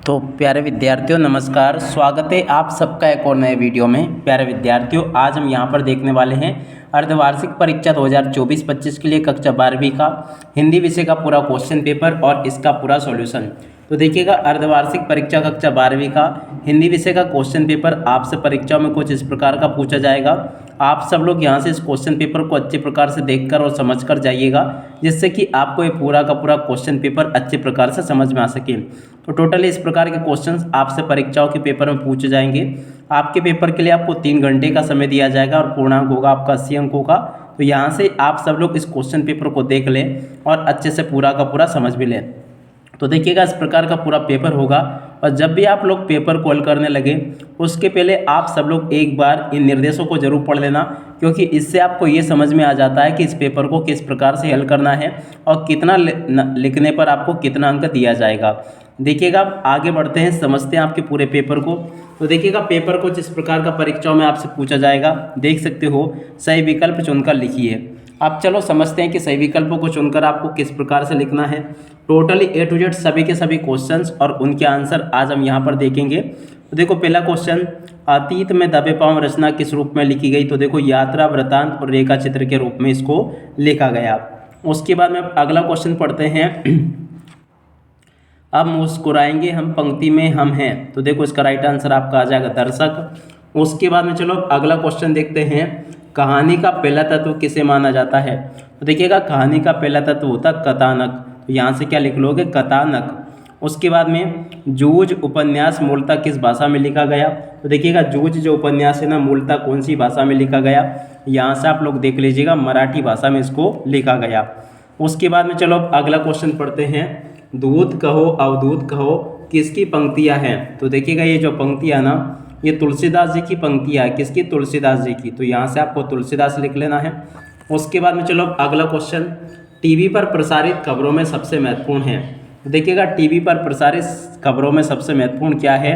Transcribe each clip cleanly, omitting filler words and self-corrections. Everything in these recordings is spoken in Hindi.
तो प्यारे विद्यार्थियों नमस्कार, स्वागत है आप सबका एक और नए वीडियो में। प्यारे विद्यार्थियों, आज हम यहाँ पर देखने वाले हैं अर्धवार्षिक परीक्षा 2024-25 के लिए कक्षा 12वीं का हिंदी विषय का पूरा क्वेश्चन पेपर और इसका पूरा सॉल्यूशन। तो देखिएगा, अर्धवार्षिक परीक्षा कक्षा 12वीं का हिंदी विषय का क्वेश्चन पेपर आपसे परीक्षा में कुछ इस प्रकार का पूछा जाएगा। आप सब लोग यहाँ से इस क्वेश्चन पेपर को अच्छे प्रकार से देखकर और समझकर जाइएगा, जिससे कि आपको ये पूरा का पूरा क्वेश्चन पेपर अच्छे प्रकार से समझ में आ सके। तो टोटली इस प्रकार के क्वेश्चंस आपसे परीक्षाओं के पेपर में पूछे जाएंगे। आपके पेपर के लिए आपको 3 घंटे का समय दिया जाएगा और पूर्णांक होगा आपका 80 अंकों का। तो यहाँ से आप सब लोग इस क्वेश्चन पेपर को देख लें और अच्छे से पूरा का पूरा समझ भी लें। तो देखिएगा, इस प्रकार का पूरा पेपर होगा और जब भी आप लोग पेपर को हल करने लगे उसके पहले आप सब लोग एक बार इन निर्देशों को जरूर पढ़ लेना, क्योंकि इससे आपको ये समझ में आ जाता है कि इस पेपर को किस प्रकार से हल करना है और कितना लिखने पर आपको कितना अंक दिया जाएगा। देखिएगा, आगे बढ़ते हैं, समझते हैं आपके पूरे पेपर को। तो देखिएगा, पेपर को जिस प्रकार का परीक्षाओं में आपसे पूछा जाएगा, देख सकते हो, सही विकल्प चुनकर लिखिए। अब चलो समझते हैं कि सही विकल्पों को चुनकर आपको किस प्रकार से लिखना है। टोटली A to Z सभी के सभी क्वेश्चंस और उनके आंसर आज हम यहाँ पर देखेंगे। तो देखो, पहला क्वेश्चन, अतीत में दबे पांव रचना किस रूप में लिखी गई? तो देखो, यात्रा, वृतांत और रेखा चित्र के रूप में इसको लिखा गया। उसके बाद में अगला क्वेश्चन पढ़ते हैं, अब मुस्कुराएंगे हम पंक्ति में हम हैं। तो देखो, इसका राइट आंसर आपका आ जाएगा दर्शक। उसके बाद में चलो अगला क्वेश्चन देखते हैं, कहानी का पहला तत्व किसे माना जाता है? तो देखिएगा, कहानी का पहला तत्व होता कथानक। तो यहाँ से क्या लिख लोगे? कथानक। उसके बाद में जूझ उपन्यास मूलतः किस भाषा में लिखा गया? तो देखिएगा, जूझ जो उपन्यास है ना, मूलतः कौन सी भाषा में लिखा गया? यहाँ से आप लोग देख लीजिएगा, मराठी भाषा में इसको लिखा गया। उसके बाद में चलो अगला क्वेश्चन पढ़ते हैं, दूध कहो अवधूत कहो किसकी पंक्तियाँ हैं? तो देखिएगा, ये जो पंक्तियाँ ना, ये तुलसीदास जी की पंक्तियाँ है। किसकी? तुलसीदास जी की। तो यहाँ से आपको तुलसीदास लिख लेना है। उसके बाद में चलो अगला क्वेश्चन, टीवी पर प्रसारित खबरों में सबसे महत्वपूर्ण है। तो देखिएगा, टीवी पर प्रसारित खबरों में सबसे महत्वपूर्ण क्या है?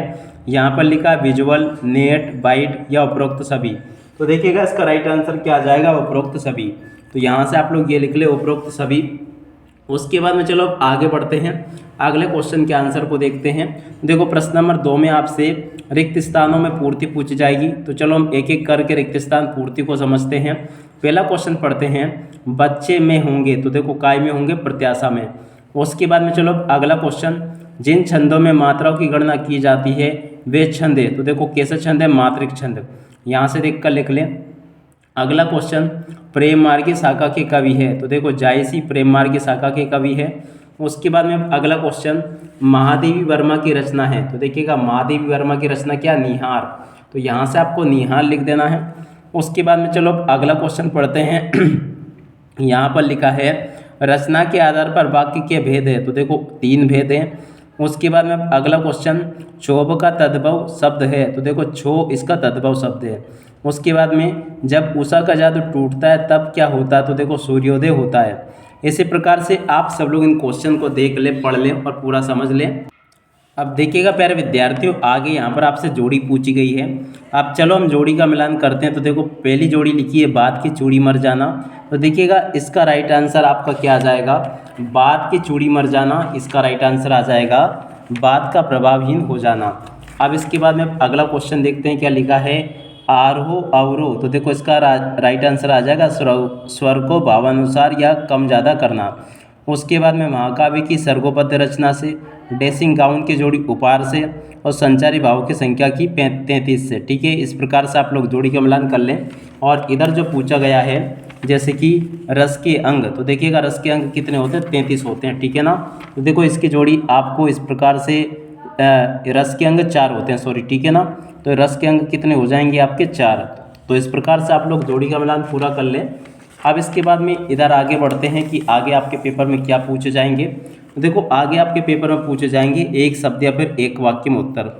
यहाँ पर लिखा है विजुअल, नेट, बाइट या उपरोक्त सभी। तो देखिएगा, इसका राइट आंसर क्या आ जाएगा? उपरोक्त सभी। तो यहाँ से आप लोग ये लिख ले, उपरोक्त सभी। उसके बाद में चलो आगे बढ़ते हैं, अगले क्वेश्चन के आंसर को देखते हैं। देखो, प्रश्न नंबर 2 में आपसे रिक्त स्थानों में पूर्ति पूछी जाएगी। तो चलो हम एक एक करके रिक्त स्थान पूर्ति को समझते हैं। पहला क्वेश्चन पढ़ते हैं, बच्चे में होंगे। तो देखो, काय में होंगे? प्रत्याशा में। उसके बाद में चलो अगला क्वेश्चन, जिन छंदों में मात्राओं की गणना की जाती है वे छंद है। तो देखो, कैसे छंद है? मात्रिक छंद। यहाँ से देख कर लिख लें। अगला क्वेश्चन, प्रेम मार्ग की शाखा के कवि है। तो देखो, जायसी प्रेम मार्ग की शाखा के कवि है। उसके बाद में अगला क्वेश्चन, महादेवी वर्मा की रचना है। तो देखिएगा, महादेवी वर्मा की रचना क्या? निहार। तो यहाँ से आपको निहार लिख देना है। उसके बाद में चलो अगला क्वेश्चन पढ़ते हैं। यहाँ पर लिखा है रचना के आधार पर वाक्य के भेद है। तो देखो, 3 भेद हैं। उसके बाद में अगला क्वेश्चन, क्षोभ का तद्भव शब्द है। तो देखो, क्षो इसका तद्भव शब्द है। उसके बाद में जब उषा का जादू टूटता है तब क्या होता है? तो देखो, सूर्योदय होता है। इसी प्रकार से आप सब लोग इन क्वेश्चन को देख लें, पढ़ लें और पूरा समझ लें। अब देखिएगा प्यारे विद्यार्थियों, आगे यहाँ पर आपसे जोड़ी पूछी गई है। अब चलो हम जोड़ी का मिलान करते हैं। तो देखो, पहली जोड़ी लिखी है, बात की चूड़ी मर जाना। तो देखिएगा, इसका राइट आंसर आपका क्या आ जाएगा? बात की चूड़ी मर जाना। इसका राइट आंसर आ जाएगा बात का प्रभावहीन हो जाना। अब इसके बाद में अगला क्वेश्चन देखते हैं, क्या लिखा है? आरोह अवरोह। तो देखो, इसका राइट आंसर आ जाएगा स्वर को भावानुसार या कम ज़्यादा करना। उसके बाद में महाकाव्य की सर्गोपद्य रचना से, ड्रेसिंग गाउन की जोड़ी उपहार से और संचारी भावों की संख्या की 33 से। ठीक है, इस प्रकार से आप लोग जोड़ी का मिलान कर लें। और इधर जो पूछा गया है, जैसे कि रस के अंग, तो देखिएगा रस के अंग कितने होते हैं? 33 होते हैं। ठीक है ना। तो देखो, इसकी जोड़ी आपको इस प्रकार से, रस के अंग 4 होते हैं, सॉरी, ठीक है ना। तो रस के अंग कितने हो जाएंगे आपके? 4। तो इस प्रकार से आप लोग जोड़ी का मिलान पूरा कर लें। अब इसके बाद में इधर आगे बढ़ते हैं कि आगे आपके पेपर में क्या पूछे जाएंगे। तो देखो, आगे आपके पेपर में पूछे जाएंगे एक शब्द या फिर एक वाक्य में उत्तर।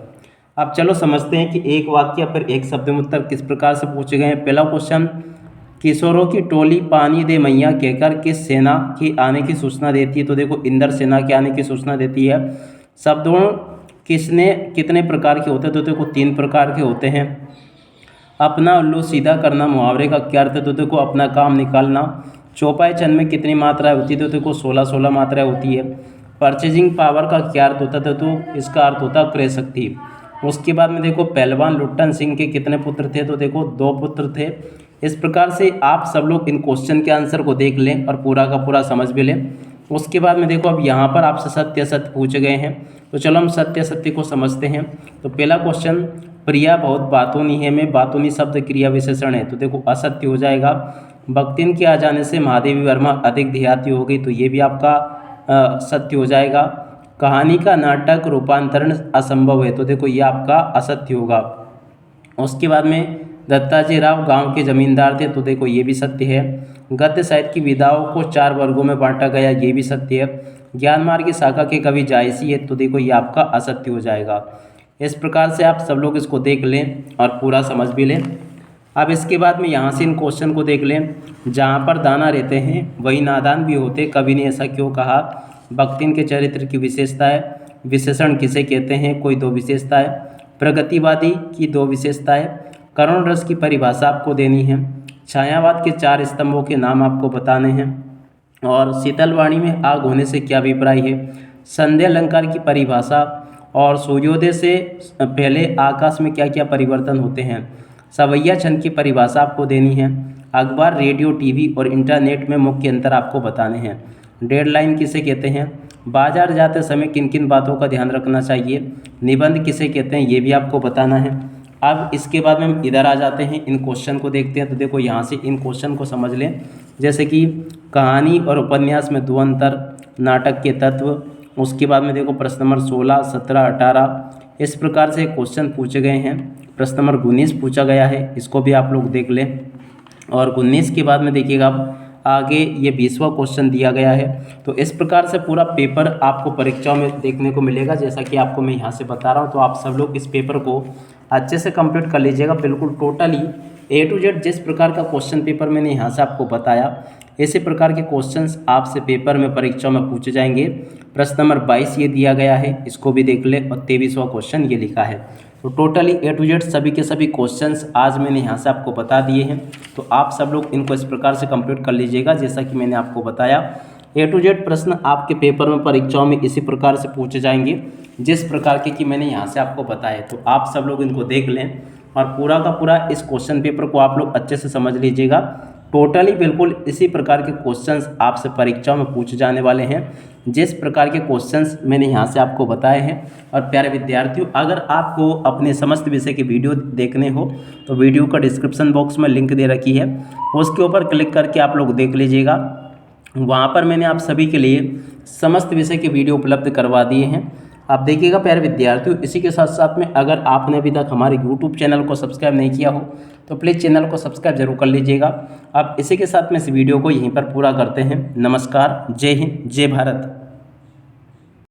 अब चलो समझते हैं कि एक वाक्य या फिर एक शब्द में उत्तर किस प्रकार से पूछे गए हैं। पहला क्वेश्चन, किशोरों की टोली पानी दे मैया कहकर किस सेना के आने की सूचना देती है? तो देखो, इंद्र सेना के आने की सूचना देती है। शब्दों किसने कितने प्रकार के होते हैं? तो देखो, 3 प्रकार के होते हैं। अपना उल्लू सीधा करना मुहावरे का क्या अर्थ है? तो देखो, अपना काम निकालना। चौपाई छंद में कितनी मात्राएं होती है? तो देखो, 16 मात्राएं होती है। परचेजिंग पावर का क्या अर्थ होता था, तो इसका अर्थ होता क्रय शक्ति। उसके बाद में देखो पहलवान लुट्टन सिंह के कितने पुत्र थे, तो देखो 2 पुत्र थे। इस प्रकार से आप सब लोग इन क्वेश्चन के आंसर को देख लें और पूरा का पूरा समझ भी लें। उसके बाद में देखो अब यहाँ पर आपसे सत्य असत्य पूछे गए हैं, तो चलो हम सत्य असत्य को समझते हैं। तो पहला क्वेश्चन, प्रिया बहुत बातूनी है में बातूनी शब्द क्रिया विशेषण है, तो देखो असत्य हो जाएगा। भक्तिन के आ जाने से महादेवी वर्मा अधिक देहाती हो गई, तो ये भी आपका सत्य हो जाएगा। कहानी का नाटक रूपांतरण असंभव है, तो देखो ये आपका असत्य होगा। उसके बाद में दत्ताजी राव गांव के जमींदार थे, तो देखो ये भी सत्य है। गद्य साहित्य की विधाओं को 4 वर्गों में बांटा गया, ये भी सत्य है। ज्ञान मार्ग की शाखा के कवि जायसी है, तो देखो ये आपका असत्य हो जाएगा। इस प्रकार से आप सब लोग इसको देख लें और पूरा समझ भी लें। अब इसके बाद में यहाँ से इन क्वेश्चन को देख लें। जहाँ पर दाना रहते हैं वही नादान भी होते, कवि ने ऐसा क्यों कहा। भक्तिन के चरित्र की विशेषताएं, विशेषण किसे कहते हैं, कोई 2 विशेषताएं। प्रगतिवादी की 2 विशेषताएं। करुण रस की परिभाषा आपको देनी है। छायावाद के 4 स्तंभों के नाम आपको बताने हैं। और शीतलवाणी में आग होने से क्या अभिप्राय है। संध्या अलंकार की परिभाषा और सूर्योदय से पहले आकाश में क्या क्या परिवर्तन होते हैं। सवैया छंद की परिभाषा आपको देनी है। अखबार, रेडियो, टीवी और इंटरनेट में मुख्य अंतर आपको बताने हैं। डेडलाइन किसे कहते हैं। बाजार जाते समय किन किन बातों का ध्यान रखना चाहिए। निबंध किसे कहते हैं, ये भी आपको बताना है। अब इसके बाद में हम इधर आ जाते हैं, इन क्वेश्चन को देखते हैं। तो देखो यहाँ से इन क्वेश्चन को समझ लें, जैसे कि कहानी और उपन्यास में 2 अंतर, नाटक के तत्व। उसके बाद में देखो प्रश्न नंबर 16, 17, 18 इस प्रकार से क्वेश्चन पूछे गए हैं। प्रश्न नंबर 19 पूछा गया है, इसको भी आप लोग देख लें। और 19 के बाद में देखिएगा आप आगे ये 20वां क्वेश्चन दिया गया है। तो इस प्रकार से पूरा पेपर आपको परीक्षाओं में देखने को मिलेगा, जैसा कि आपको मैं यहाँ से बता रहा हूँ। तो आप सब लोग इस पेपर को अच्छे से कंप्लीट कर लीजिएगा, बिल्कुल टोटली A to Z जिस प्रकार का क्वेश्चन पेपर मैंने यहाँ से आपको बताया, इसी प्रकार के क्वेश्चंस आपसे पेपर में परीक्षाओं में पूछे जाएंगे। प्रश्न नंबर 22 ये दिया गया है, इसको भी देख ले। और 23वां क्वेश्चन ये लिखा है। तो टोटली A to Z सभी के सभी क्वेश्चंस आज मैंने यहाँ से आपको बता दिए हैं। तो आप सब लोग इनको इस प्रकार से कंप्लीट कर लीजिएगा, जैसा कि मैंने आपको बताया। A to Z प्रश्न आपके पेपर में परीक्षाओं में इसी प्रकार से पूछे जाएंगे, जिस प्रकार के कि मैंने यहाँ से आपको बताया। तो आप सब लोग इनको देख लें और पूरा का पूरा इस क्वेश्चन पेपर को आप लोग अच्छे से समझ लीजिएगा। टोटली बिल्कुल इसी प्रकार के क्वेश्चंस आपसे परीक्षाओं में पूछे जाने वाले हैं, जिस प्रकार के क्वेश्चंस मैंने यहाँ से आपको बताए हैं। और प्यारे विद्यार्थियों, अगर आपको अपने समस्त विषय के वीडियो देखने हो तो वीडियो का डिस्क्रिप्शन बॉक्स में लिंक दे रखी है, उसके ऊपर क्लिक करके आप लोग देख लीजिएगा। वहाँ पर मैंने आप सभी के लिए समस्त विषय के वीडियो उपलब्ध करवा दिए हैं। आप देखिएगा प्यारे विद्यार्थियों। इसी के साथ साथ में अगर आपने अभी तक हमारे YouTube चैनल को सब्सक्राइब नहीं किया हो तो प्लीज़ चैनल को सब्सक्राइब जरूर कर लीजिएगा। अब इसी के साथ में इस वीडियो को यहीं पर पूरा करते हैं। नमस्कार, जय हिंद, जय भारत।